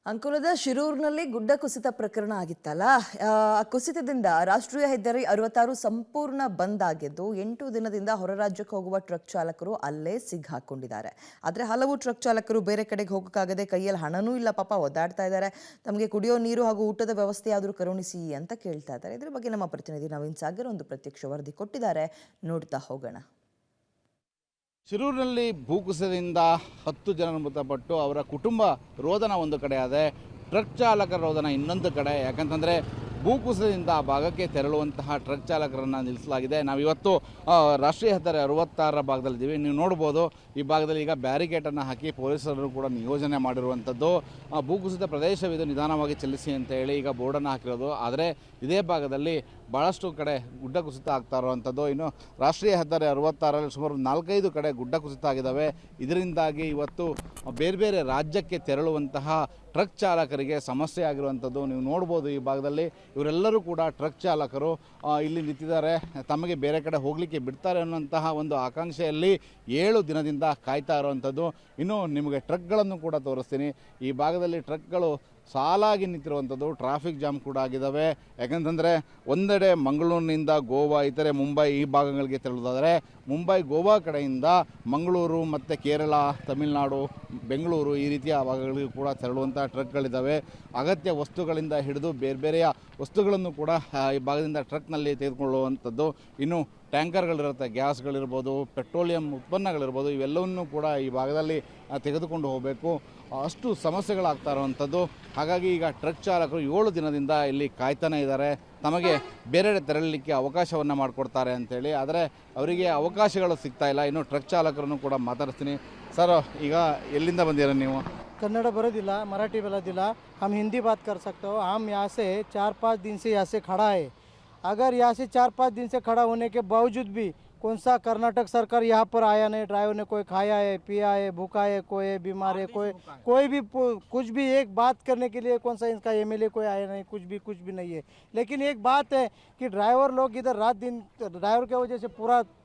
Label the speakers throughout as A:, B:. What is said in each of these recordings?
A: ಅಂಕೋಲದ ಶಿರೂರಿನಲ್ಲಿ ಗುಡ್ಡ ಕುಸಿತ ಪ್ರಕರಣ ಆಗಿತ್ತಲ್ಲ. ಆ ಕುಸಿತದಿಂದ ರಾಷ್ಟ್ರೀಯ ಹೆದ್ದಾರಿ 66 ಸಂಪೂರ್ಣ ಬಂದ್ ಆಗಿದ್ದು 8 ದಿನದಿಂದ ಹೊರ ರಾಜ್ಯಕ್ಕೆ ಹೋಗುವ ಟ್ರಕ್ ಚಾಲಕರು ಅಲ್ಲೇ ಸಿಗ್ಹಾಕೊಂಡಿದ್ದಾರೆ. ಆದರೆ ಹಲವು ಟ್ರಕ್ ಚಾಲಕರು ಬೇರೆ ಕಡೆಗೆ ಹೋಗೋಕ್ಕಾಗದೆ ಕೈಯಲ್ಲಿ ಹಣನೂ ಇಲ್ಲ, ಪಾಪ ಒದ್ದಾಡ್ತಾ ಇದ್ದಾರೆ. ತಮಗೆ ಕುಡಿಯೋ ನೀರು ಹಾಗೂ ಊಟದ ವ್ಯವಸ್ಥೆ ಆದರೂ ಕರುಣಿಸಿ ಅಂತ ಕೇಳ್ತಾ ಇದ್ದಾರೆ. ಇದರ ಬಗ್ಗೆ ನಮ್ಮ ಪ್ರತಿನಿಧಿ ನವೀನ್ ಸಾಗರ್ ಒಂದು ಪ್ರತ್ಯಕ್ಷ ವರದಿ ಕೊಟ್ಟಿದ್ದಾರೆ, ನೋಡ್ತಾ ಹೋಗೋಣ.
B: ಶಿರೂರಿನಲ್ಲಿ ಭೂಕುಸಿತದಿಂದ 10 ಜನರು ಮೃತಪಟ್ಟು ಅವರ ಕುಟುಂಬ ರೋದನ ಒಂದು ಕಡೆ ಆದರೆ ಟ್ರಕ್ ಚಾಲಕರ ರೋದನ ಇನ್ನೊಂದು ಕಡೆ. ಯಾಕಂತಂದರೆ ಭೂಕುಸಿತದಿಂದ ಆ ಭಾಗಕ್ಕೆ ತೆರಳುವಂತಹ ಟ್ರಕ್ ಚಾಲಕರನ್ನು ನಿಲ್ಲಿಸಲಾಗಿದೆ. ನಾವಿವತ್ತು ರಾಷ್ಟ್ರೀಯ ಹೆದ್ದಾರಿ 66ರ ಭಾಗದಲ್ಲಿದ್ದೀವಿ. ನೀವು ನೋಡ್ಬೋದು, ಈ ಭಾಗದಲ್ಲಿ ಈಗ ಬ್ಯಾರಿಕೇಡನ್ನು ಹಾಕಿ ಪೊಲೀಸರು ಕೂಡ ನಿಯೋಜನೆ ಮಾಡಿರುವಂಥದ್ದು. ಭೂಕುಸಿತ ಪ್ರದೇಶವಿದು, ನಿಧಾನವಾಗಿ ಚಲಿಸಿ ಅಂತ ಹೇಳಿ ಈಗ ಬೋರ್ಡನ್ನು ಹಾಕಿರೋದು. ಆದರೆ ಇದೇ ಭಾಗದಲ್ಲಿ ಭಾಳಷ್ಟು ಕಡೆ ಗುಡ್ಡ ಕುಸಿತ ಆಗ್ತಾ ಇರುವಂಥದ್ದು. ಇನ್ನು ರಾಷ್ಟ್ರೀಯ ಹೆದ್ದಾರಿ 66ರಲ್ಲಿ ಸುಮಾರು 4-5 ಕಡೆ ಗುಡ್ಡ ಕುಸಿತ ಆಗಿದ್ದಾವೆ. ಇದರಿಂದಾಗಿ ಇವತ್ತು ಬೇರೆ ಬೇರೆ ರಾಜ್ಯಕ್ಕೆ ತೆರಳುವಂತಹ ಟ್ರಕ್ ಚಾಲಕರಿಗೆ ಸಮಸ್ಯೆ ಆಗಿರುವಂಥದ್ದು ನೀವು ನೋಡ್ಬೋದು. ಈ ಭಾಗದಲ್ಲಿ ಇವರೆಲ್ಲರೂ ಕೂಡ ಟ್ರಕ್ ಚಾಲಕರು ಇಲ್ಲಿ ನಿಂತಿದ್ದಾರೆ, ತಮಗೆ ಬೇರೆ ಕಡೆ ಹೋಗಲಿಕ್ಕೆ ಬಿಡ್ತಾರೆ ಅನ್ನುವಂತಹ ಒಂದು ಆಕಾಂಕ್ಷೆಯಲ್ಲಿ 7 ದಿನದಿಂದ ಕಾಯ್ತಾ ಇರುವಂಥದ್ದು. ಇನ್ನು ನಿಮಗೆ ಟ್ರಕ್ಗಳನ್ನು ಕೂಡ ತೋರಿಸ್ತೀನಿ. ಈ ಭಾಗದಲ್ಲಿ ಟ್ರಕ್ಗಳು ಸಾಲಾಗಿ ನಿಂತಿರುವಂಥದ್ದು, ಟ್ರಾಫಿಕ್ ಜಾಮ್ ಕೂಡ ಆಗಿದ್ದಾವೆ. ಯಾಕಂತಂದರೆ ಒಂದೆಡೆ ಮಂಗಳೂರಿನಿಂದ ಗೋವಾ, ಇತರೆ ಮುಂಬೈ ಈ ಭಾಗಗಳಿಗೆ ತೆರಳುವುದಾದರೆ ಮುಂಬೈ ಗೋವಾ ಕಡೆಯಿಂದ ಮಂಗಳೂರು ಮತ್ತು ಕೇರಳ, ತಮಿಳುನಾಡು, ಬೆಂಗಳೂರು ಈ ರೀತಿಯ ಭಾಗಗಳಿಗೂ ಕೂಡ ತೆರಳುವಂಥ ಟ್ರಕ್ಗಳಿದ್ದಾವೆ. ಅಗತ್ಯ ವಸ್ತುಗಳಿಂದ ಹಿಡಿದು ಬೇರೆ ಬೇರೆಯ ವಸ್ತುಗಳನ್ನು ಕೂಡ ಈ ಭಾಗದಿಂದ ಟ್ರಕ್ನಲ್ಲಿ ತೆಗೆದುಕೊಳ್ಳುವಂಥದ್ದು. ಇನ್ನು ಟ್ಯಾಂಕರ್ಗಳಿರುತ್ತೆ, ಗ್ಯಾಸ್ಗಳಿರ್ಬೋದು, ಪೆಟ್ರೋಲಿಯಂ ಉತ್ಪನ್ನಗಳಿರ್ಬೋದು, ಇವೆಲ್ಲವನ್ನೂ ಕೂಡ ಈ ಭಾಗದಲ್ಲಿ ತೆಗೆದುಕೊಂಡು ಹೋಗಬೇಕು. ಅಷ್ಟು ಸಮಸ್ಯೆಗಳಾಗ್ತಾ ಇರುವಂಥದ್ದು. ಹಾಗಾಗಿ ಈಗ ಟ್ರಕ್ ಚಾಲಕರು 7 ದಿನದಿಂದ ಇಲ್ಲಿ ಕಾಯ್ತಾನೆ ಇದ್ದಾರೆ, ತಮಗೆ ಬೇರೆಡೆ ತೆರಳಲಿಕ್ಕೆ ಅವಕಾಶವನ್ನು ಮಾಡಿಕೊಡ್ತಾರೆ ಅಂತೇಳಿ. ಆದರೆ ಅವರಿಗೆ ಅವಕಾಶಗಳು ಸಿಗ್ತಾ ಇಲ್ಲ. ಇನ್ನು ಟ್ರಕ್ ಚಾಲಕರನ್ನು ಕೂಡ ಮಾತಾಡ್ತೀನಿ. ಸರ್, ಈಗ ಎಲ್ಲಿಂದ ಬಂದಿರ ನೀವು?
C: कन्नड़ बरोदिला, मराठी बरोदिला, हम हिंदी बात कर सकते हो. हम यहाँ से 4-5 दिन से यहाँ से खड़ा है. अगर यहाँ से 4-5 दिन से खड़ा होने के बावजूद भी कौन सा कर्नाटक सरकार यहाँ पर आया नहीं. ड्राइवर ने कोई खाया है, पिया है, भूखा है, कोई बीमार है, कोई भी कुछ भी एक बात करने के लिए कौन सा इसका एमएलए कोई आया नहीं, कुछ भी नहीं है. लेकिन एक बात है कि ड्राइवर लोग इधर रात दिन ड्राइवर की वजह से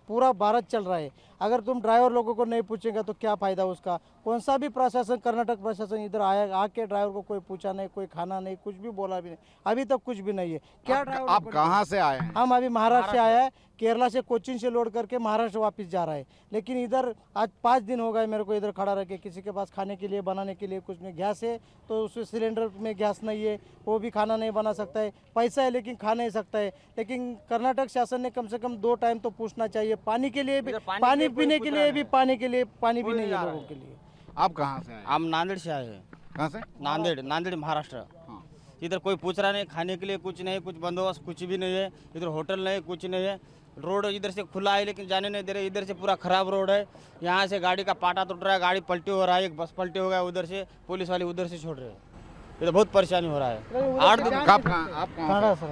C: पूरा भारत चल रहा है. अगर तुम ड्राइवर लोगों को नहीं पूछेगा तो क्या फ़ायदा उसका. कौन सा भी प्रशासन, कर्नाटक प्रशासन इधर आया, आके ड्राइवर को कोई पूछा नहीं, कोई खाना नहीं, कुछ भी बोला भी नहीं. अभी तक कुछ भी नहीं है. क्या ड्राइवर
B: आप कहाँ से आए हैं?
C: हम अभी महाराष्ट्र से आया है. केरला से कोचिन से लोड करके महाराष्ट्र वापस जा रहा है. लेकिन इधर आज 5 दिन हो गए मेरे को इधर खड़ा रह के. किसी के पास खाने के लिए, बनाने के लिए कुछ नहीं. गैस है तो उस सिलेंडर में गैस नहीं है, वो भी खाना नहीं बना सकता है. पैसा है लेकिन खा नहीं सकता है. लेकिन कर्नाटक शासन ने कम से कम 2 टाइम तो पूछना चाहिए. पानी के लिए भी, पानी पीने के लिए भी, पानी के लिए पानी भी नहीं है लोगों के लिए.
B: आप कहाँ से आए?
D: हम नांदेड़ से आए हैं.
B: कहाँ से?
D: नांदेड़ महाराष्ट्र. इधर कोई पूछ रहा नहीं, खाने के लिए कुछ नहीं, कुछ बंदोबस्त कुछ भी नहीं है. इधर होटल नहीं, कुछ नहीं है. रोड इधर से खुला है लेकिन जाने नहीं दे रहे. इधर से पूरा खराब रोड है. यहाँ से गाड़ी का पाटा टूट रहा है, गाड़ी पलटी हो रहा है, एक बस पलटी हो गया उधर से, पुलिस वाले उधर से छोड़ रहे हैं. इधर बहुत परेशानी हो रहा है. 8 दिन.
B: आप कहाँ से?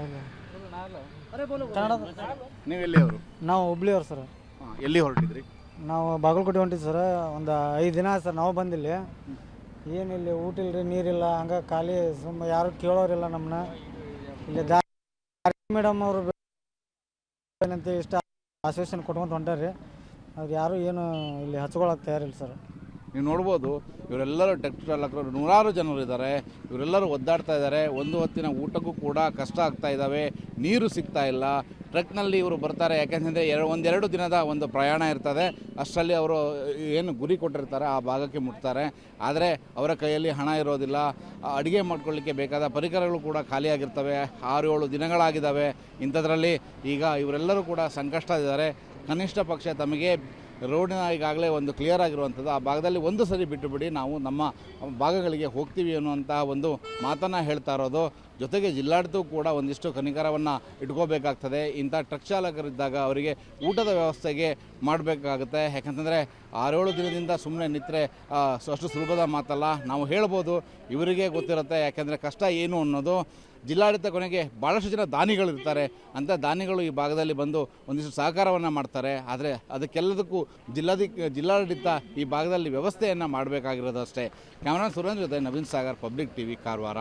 B: ನೀವು ಎಲ್ಲಿಯವರು?
C: ನಾವು ಹುಬ್ಳಿಯವ್ರು ಸರ್.
B: ಎಲ್ಲಿ ಹೊರಟಿದ್ರಿ?
C: ನಾವು ಬಾಗಲಕೋಟೆ ಹೊಂಟಿದ್ವಿ ಸರ್. ಒಂದು 5 ದಿನ ಸರ್ ನಾವು ಬಂದಿಲ್ಲ. ಏನಿಲ್ಲ, ಊಟ ಇಲ್ಲರಿ, ನೀರಿಲ್ಲ, ಹಂಗೆ ಖಾಲಿ ಸುಮ್ಮ ಯಾರು ಕೇಳೋರಿಲ್ಲ ನಮ್ಮನ್ನ. ಇಲ್ಲಿ ಮೇಡಮ್ ಅವರು ಏನಂತ ಇಷ್ಟ ಆಶ್ವಾಸನೆ ಕೊಟ್ಕೊಂತ ಹೊಂಟಾರ್ರಿ. ಅವ್ರು ಯಾರು ಏನು ಇಲ್ಲಿ ಹಚ್ಕೊಳಕ್ಕೆ ತಯಾರಿಲ್ಲ ಸರ್.
B: ನೀವು ನೋಡ್ಬೋದು, ಇವರೆಲ್ಲರೂ ಟ್ರಕ್ ಚಾಲಕರು, ನೂರಾರು ಜನರು ಇದ್ದಾರೆ. ಇವರೆಲ್ಲರೂ ಒದ್ದಾಡ್ತಾ ಇದ್ದಾರೆ. ಒಂದು ಹೊತ್ತಿನ ಊಟಕ್ಕೂ ಕೂಡ ಕಷ್ಟ ಆಗ್ತಾ ಇದ್ದಾವೆ. ನೀರು ಸಿಗ್ತಾ ಇಲ್ಲ. ಟ್ರಕ್ನಲ್ಲಿ ಇವರು ಬರ್ತಾರೆ, ಯಾಕೆಂದರೆ 1-2 ದಿನದ ಒಂದು ಪ್ರಯಾಣ ಇರ್ತದೆ. ಅಷ್ಟರಲ್ಲಿ ಅವರು ಏನು ಗುರಿ ಕೊಟ್ಟಿರ್ತಾರೆ ಆ ಭಾಗಕ್ಕೆ ಮುಟ್ತಾರೆ. ಆದರೆ ಅವರ ಕೈಯಲ್ಲಿ ಹಣ ಇರೋದಿಲ್ಲ. ಅಡುಗೆ ಮಾಡ್ಕೊಳ್ಳಿಕ್ಕೆ ಬೇಕಾದ ಪರಿಕರಗಳು ಕೂಡ ಖಾಲಿಯಾಗಿರ್ತವೆ. 6-7 ದಿನಗಳಾಗಿದ್ದಾವೆ. ಇಂಥದ್ರಲ್ಲಿ ಈಗ ಇವರೆಲ್ಲರೂ ಕೂಡ ಸಂಕಷ್ಟದಿದ್ದಾರೆ. ಕನಿಷ್ಠ ಪಕ್ಷ ತಮಗೆ ರೋಡಿನ ಈಗಾಗಲೇ ಒಂದು ಕ್ಲಿಯರ್ ಆಗಿರುವಂಥದ್ದು. ಆ ಭಾಗದಲ್ಲಿ ಒಂದು ಸರಿ ಬಿಟ್ಟುಬಿಡಿ, ನಾವು ನಮ್ಮ ಭಾಗಗಳಿಗೆ ಹೋಗ್ತೀವಿ ಅನ್ನುವಂತಹ ಒಂದು ಮಾತನ್ನು ಹೇಳ್ತಾ ಇರೋದು. ಜೊತೆಗೆ ಜಿಲ್ಲಾಡಳಿತವೂ ಕೂಡ ಒಂದಿಷ್ಟು ಕನಿಕರವನ್ನು ಇಟ್ಕೋಬೇಕಾಗ್ತದೆ. ಇಂಥ ಟ್ರಕ್ ಚಾಲಕರಿದ್ದಾಗ ಅವರಿಗೆ ಊಟದ ವ್ಯವಸ್ಥೆಗೆ ಮಾಡಬೇಕಾಗುತ್ತೆ. ಯಾಕಂತಂದರೆ 6-7 ದಿನದಿಂದ ಸುಮ್ಮನೆ ನಿಂತರೆ ಅಷ್ಟು ಸುಲಭದ ಮಾತಲ್ಲ. ನಾವು ಹೇಳ್ಬೋದು, ಇವರಿಗೆ ಗೊತ್ತಿರುತ್ತೆ. ಯಾಕೆಂದರೆ ಕಷ್ಟ ಏನು ಅನ್ನೋದು. ಜಿಲ್ಲಾಡಳಿತ ಕೊನೆಗೆ ಭಾಳಷ್ಟು ಜನ ದಾನಿಗಳಿರ್ತಾರೆ. ಅಂಥ ದಾನಿಗಳು ಈ ಭಾಗದಲ್ಲಿ ಬಂದು ಒಂದಿಷ್ಟು ಸಹಕಾರವನ್ನು ಮಾಡ್ತಾರೆ. ಆದರೆ ಅದಕ್ಕೆಲ್ಲದಕ್ಕೂ ಜಿಲ್ಲಾಡಳಿತ ಈ ಭಾಗದಲ್ಲಿ ವ್ಯವಸ್ಥೆಯನ್ನು ಮಾಡಬೇಕಾಗಿರೋದು ಅಷ್ಟೇ. ಕ್ಯಾಮರಾಮನ್ ಸುರೇಂದ್ರ ಜೊತೆ ನವೀನ್ ಸಾಗರ್, ಪಬ್ಲಿಕ್ ಟಿವಿ, ಕಾರವಾರ.